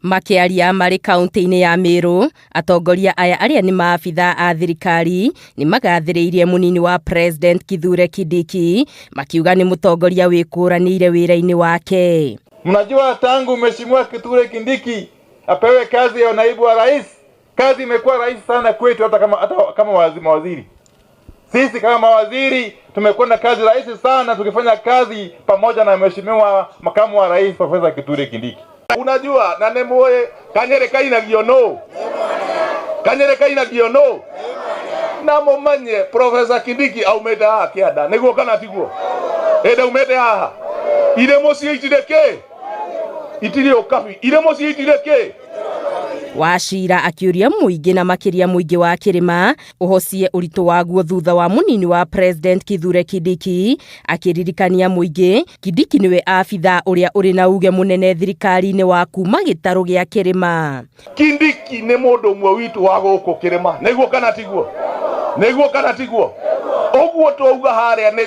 Makiaria marĩ kaunti-inĩ ya Meru, atongoria aya arĩa nĩ maabitha a thirikari nĩ magathĩrĩirie munini wa President Kithure Kindiki, makiuga nĩ mũtongoria wĩkũranĩire wĩra-inĩ wake. Mnajua tangu Mheshimiwa Kithure Kindiki apewe kazi ya naibu wa rais, kazi imekuwa rahisi sana kwetu, hata kama mawaziri. Sisi kama mawaziri tumekuwa na kazi rahisi sana tukifanya kazi pamoja na Mheshimiwa makamu wa rais Profesa Kithure Kindiki. Unajua na nemoe kanyereka inagiono na momanye Profesa Kindiki aumete haha kianda niguo kana tiguo enda umete haha ile mosi itireke itire okafi ile mosi itireke. Wachira akiuria muingi na makiria muingi wa kirima uhocie uritu waguo thutha wa munini wa President Kithure Kindiki akiririkania muingi Kindiki niwe afitha uria uri na uge munene thirikari-ini wa kuma gitaru gia kirima. Kindiki ni mundu umwe witu wa guku kirima niguo kana tiguo oguo twauga haria ni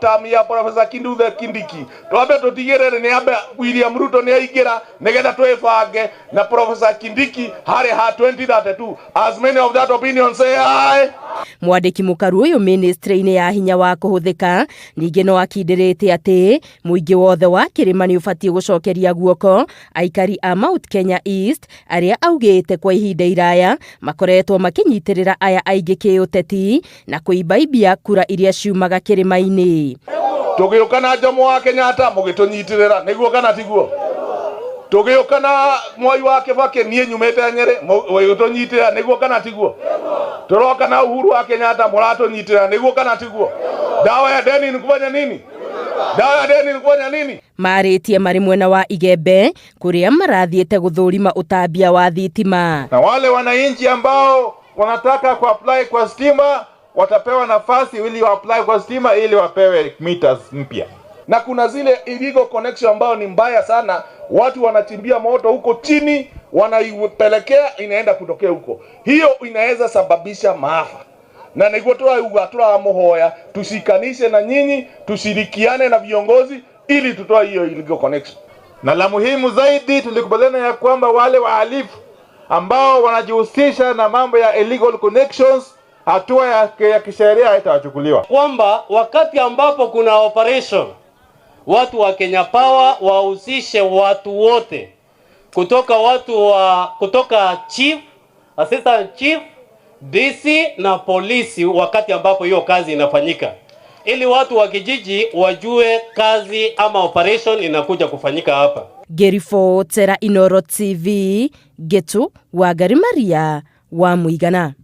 term ya Profesa Kithure Kindiki twambe tutigirire ni ambe William Ruto ni aingira nigetha twebange na Profesa Kindiki haria ha 2032. As many of that opinion say aye. Mwandiki mukaru uyu ministry-ini ya hinya wa kuhuthika ningi no akindirite ati muingi wothe wa kirima ni ubatie gucokeria guoko aikari a Mount Kenya East aria augite kwa ihinda iraya makoretwo makinyitirira aya aingi kiuteti na kuibaibia kura iria ciumaga kirima-ini. Tugiukana Jomo wa Kenyatta mugitunyitirira niguo kana tiguo, tugiukana Mwai wa Kibaki nie nyumete Nyeri mugitunyitirira niguo kana tiguo, turoka na Uhuru wa Kenyatta muratunyitirira niguo kana tiguo. Dawa ya deni ni kufanya nini? Maritie mari mwena wa Igembe kuria marathiete guthurima utambia wa thitima. Na wale wananchi ambao wanataka kuapply kwa stima watapewa nafasi ili apply kwa stima ili wapewe meters mpya. Na kuna zile illegal connection ambao ni mbaya sana, watu wanachimbia moto huko chini wanaipelekea inaenda kutokea huko. Hiyo inaweza sababisha maafa. Na niguo muhoya tushikanishe na nyinyi, tushirikiane na viongozi ili tutoe hiyo illegal connection. Na la muhimu zaidi tulikubaliana ya kwamba wale wahalifu ambao wanajihusisha na mambo ya illegal connections hatua ya kisheria itachukuliwa. Kwamba wakati ambapo kuna operation watu wa Kenya Power wahusishe watu wote kutoka chief, assistant chief, DC na polisi wakati ambapo hiyo kazi inafanyika, ili watu wa kijiji wajue kazi ama operation inakuja kufanyika hapa. Gerifo Tera Inoro TV Getu wa Garimaria wa Muigana.